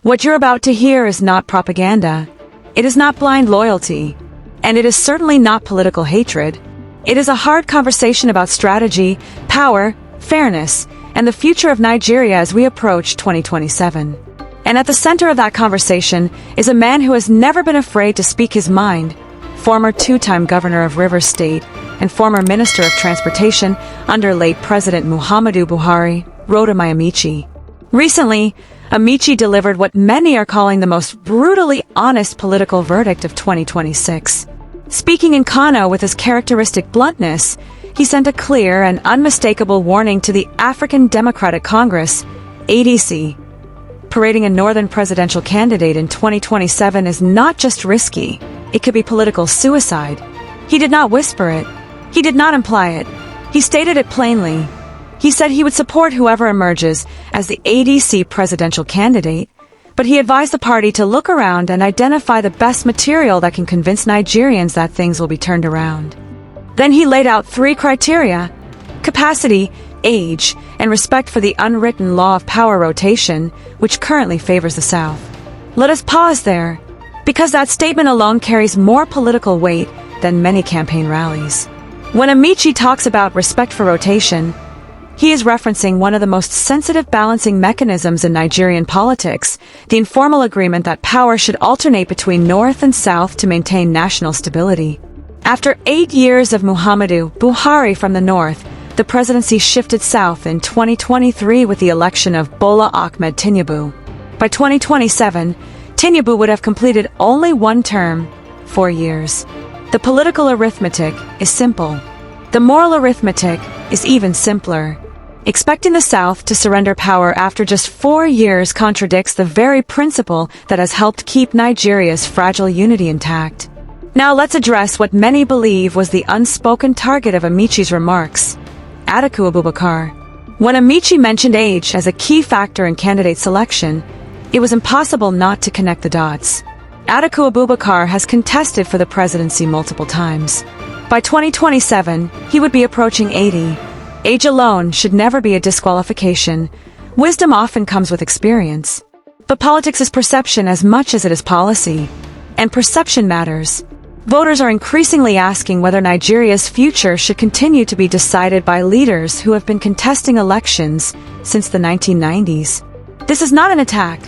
What you're about to hear is not propaganda. It is not blind loyalty. And it is certainly not political hatred. It is a hard conversation about strategy, power, fairness, and the future of Nigeria as we approach 2027. And at the center of that conversation is a man who has never been afraid to speak his mind, former two-time governor of Rivers State and former Minister of Transportation under late President Muhammadu Buhari, Rotimi Amaechi. Recently, Amaechi delivered what many are calling the most brutally honest political verdict of 2026. Speaking in Kano with his characteristic bluntness, he sent a clear and unmistakable warning to the African Democratic Congress, ADC. Parading a northern presidential candidate in 2027 is not just risky, it could be political suicide. He did not whisper it. He did not imply it. He stated it plainly. He said he would support whoever emerges as the ADC presidential candidate, but he advised the party to look around and identify the best material that can convince Nigerians that things will be turned around. Then he laid out 3 criteria: capacity, age, and respect for the unwritten law of power rotation, which currently favors the South. Let us pause there, because that statement alone carries more political weight than many campaign rallies. When Amaechi talks about respect for rotation, he is referencing one of the most sensitive balancing mechanisms in Nigerian politics, the informal agreement that power should alternate between North and South to maintain national stability. After 8 years of Muhammadu Buhari from the North, the presidency shifted south in 2023 with the election of Bola Ahmed Tinubu. By 2027, Tinubu would have completed only 1 term, 4 years. The political arithmetic is simple. The moral arithmetic is even simpler. Expecting the South to surrender power after just 4 years contradicts the very principle that has helped keep Nigeria's fragile unity intact. Now let's address what many believe was the unspoken target of Amaechi's remarks: Atiku Abubakar. When Amaechi mentioned age as a key factor in candidate selection, it was impossible not to connect the dots. Atiku Abubakar has contested for the presidency multiple times. By 2027, he would be approaching 80. Age alone should never be a disqualification. Wisdom often comes with experience. But politics is perception as much as it is policy. And perception matters. Voters are increasingly asking whether Nigeria's future should continue to be decided by leaders who have been contesting elections since the 1990s. This is not an attack.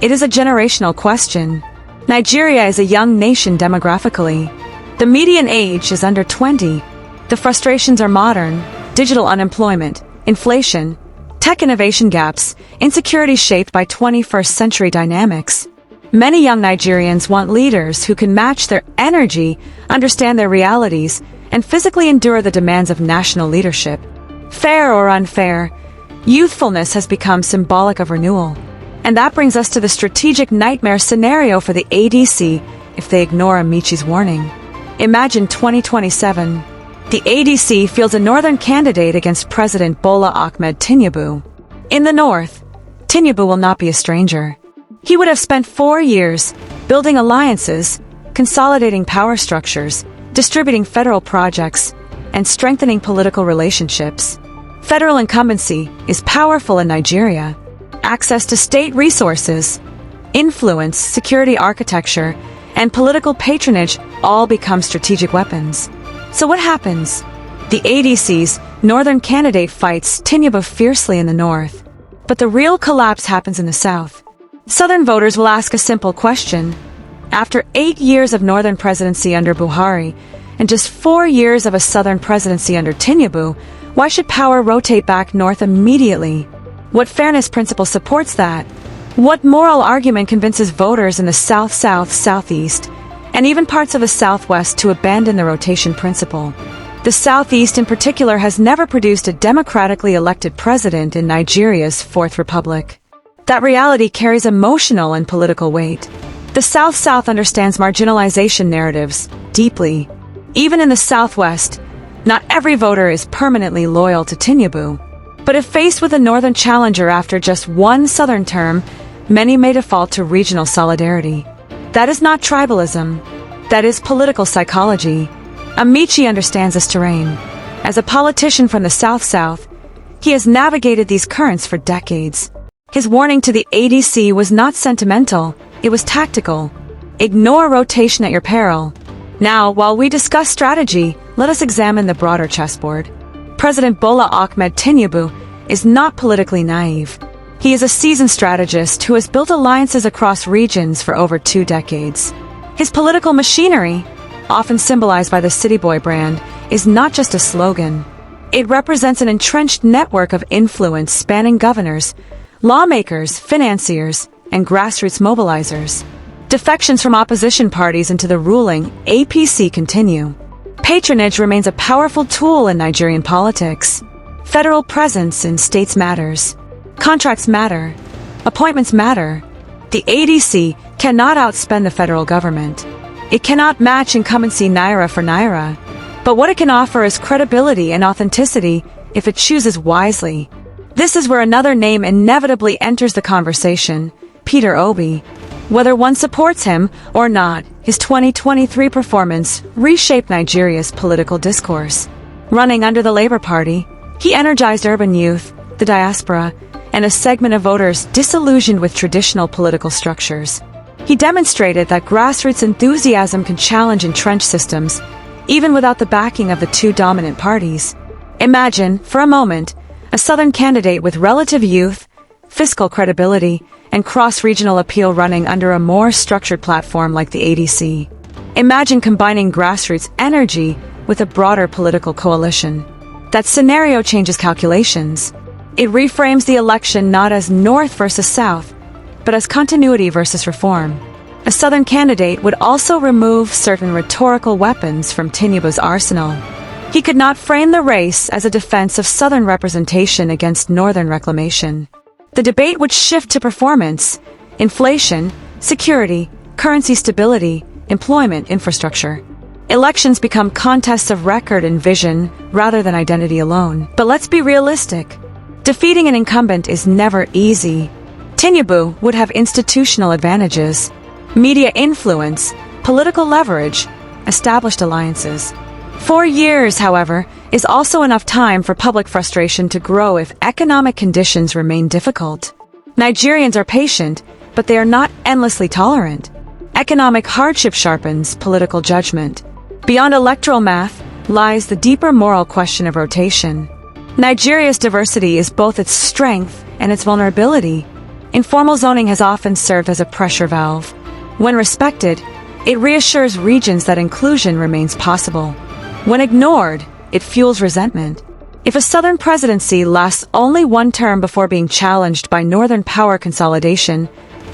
It is a generational question. Nigeria is a young nation demographically. The median age is under 20. The frustrations are modern: digital unemployment, inflation, tech innovation gaps, insecurity shaped by 21st century dynamics. Many young Nigerians want leaders who can match their energy, understand their realities, and physically endure the demands of national leadership. Fair or unfair, youthfulness has become symbolic of renewal. And that brings us to the strategic nightmare scenario for the ADC if they ignore Amaechi's warning. Imagine 2027. The ADC fields a northern candidate against President Bola Ahmed Tinubu. In the north, Tinubu will not be a stranger. He would have spent 4 years building alliances, consolidating power structures, distributing federal projects, and strengthening political relationships. Federal incumbency is powerful in Nigeria. Access to state resources, influence, security architecture, and political patronage all become strategic weapons. So what happens? The ADC's northern candidate fights Tinubu fiercely in the north. But the real collapse happens in the south. Southern voters will ask a simple question. After 8 years of northern presidency under Buhari, and just 4 years of a southern presidency under Tinubu, why should power rotate back north immediately? What fairness principle supports that? What moral argument convinces voters in the south, southeast, and even parts of the southwest to abandon the rotation principle? The southeast in particular has never produced a democratically elected president in Nigeria's Fourth Republic. That reality carries emotional and political weight. The South understands marginalization narratives deeply. Even in the Southwest, not every voter is permanently loyal to Tinubu. But if faced with a northern challenger after just 1 southern term, many may default to regional solidarity. That is not tribalism. That is political psychology. Amaechi understands this terrain. As a politician from the South, he has navigated these currents for decades. His warning to the ADC was not sentimental, it was tactical. Ignore rotation at your peril. Now, while we discuss strategy, let us examine the broader chessboard. President Bola Ahmed Tinubu is not politically naive. He is a seasoned strategist who has built alliances across regions for over 2 decades. His political machinery, often symbolized by the City Boy brand, is not just a slogan. It represents an entrenched network of influence spanning governors, lawmakers, financiers, and grassroots mobilizers. Defections from opposition parties into the ruling APC continue. Patronage remains a powerful tool in Nigerian politics. Federal presence in states matters. Contracts matter. Appointments matter. The ADC cannot outspend the federal government. It cannot match incumbency naira for naira. But what it can offer is credibility and authenticity if it chooses wisely. This is where another name inevitably enters the conversation, Peter Obi. Whether one supports him or not, his 2023 performance reshaped Nigeria's political discourse. Running under the Labour Party, he energized urban youth, the diaspora, and a segment of voters disillusioned with traditional political structures. He demonstrated that grassroots enthusiasm can challenge entrenched systems, even without the backing of the 2 dominant parties. Imagine, for a moment, a Southern candidate with relative youth, fiscal credibility, and cross-regional appeal running under a more structured platform like the ADC. Imagine combining grassroots energy with a broader political coalition. That scenario changes calculations. It reframes the election not as North versus South, but as continuity versus reform. A Southern candidate would also remove certain rhetorical weapons from Tinubu's arsenal. He could not frame the race as a defense of Southern representation against Northern reclamation. The debate would shift to performance, inflation, security, currency stability, employment, infrastructure. Elections become contests of record and vision rather than identity alone. But let's be realistic. Defeating an incumbent is never easy. Tinubu would have institutional advantages, media influence, political leverage, established alliances. 4 years, however, is also enough time for public frustration to grow if economic conditions remain difficult. Nigerians are patient, but they are not endlessly tolerant. Economic hardship sharpens political judgment. Beyond electoral math lies the deeper moral question of rotation. Nigeria's diversity is both its strength and its vulnerability. Informal zoning has often served as a pressure valve. When respected, it reassures regions that inclusion remains possible. When ignored, it fuels resentment. If a Southern presidency lasts only 1 term before being challenged by Northern power consolidation,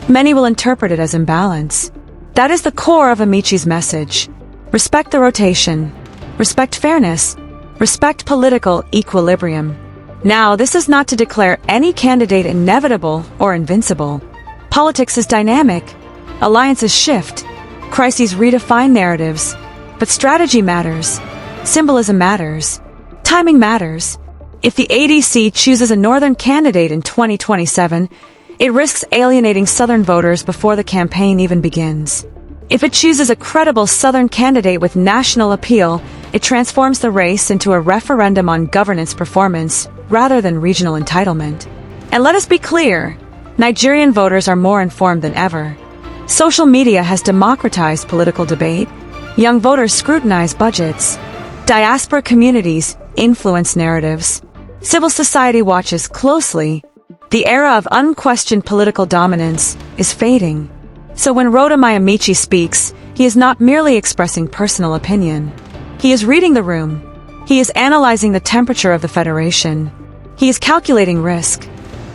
many will interpret it as imbalance. That is the core of Amaechi's message. Respect the rotation. Respect fairness. Respect political equilibrium. Now, this is not to declare any candidate inevitable or invincible. Politics is dynamic. Alliances shift. Crises redefine narratives. But strategy matters. Symbolism matters. Timing matters. If the ADC chooses a Northern candidate in 2027, it risks alienating Southern voters before the campaign even begins. If it chooses a credible Southern candidate with national appeal, it transforms the race into a referendum on governance performance rather than regional entitlement. And let us be clear, Nigerian voters are more informed than ever. Social media has democratized political debate. Young voters scrutinize budgets. Diaspora communities influence narratives. Civil society watches closely. The era of unquestioned political dominance is fading. So when Rotimi Amaechi speaks, he is not merely expressing personal opinion. He is reading the room. He is analyzing the temperature of the Federation. He is calculating risk.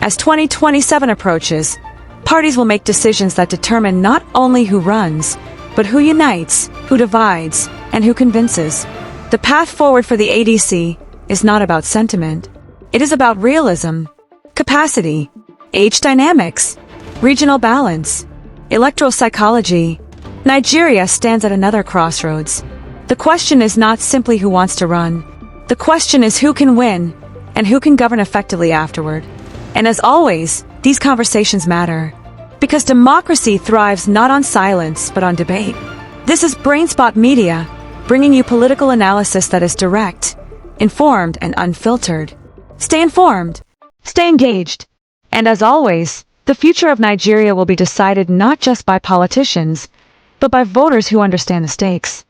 As 2027 approaches, parties will make decisions that determine not only who runs, but who unites, who divides, and who convinces. The path forward for the ADC is not about sentiment. It is about realism, capacity, age dynamics, regional balance, electoral psychology. Nigeria stands at another crossroads. The question is not simply who wants to run. The question is who can win and who can govern effectively afterward. And as always, these conversations matter. Because democracy thrives not on silence, but on debate. This is Brainspot Media, bringing you political analysis that is direct, informed, and unfiltered. Stay informed. Stay engaged. And as always, the future of Nigeria will be decided not just by politicians, but by voters who understand the stakes.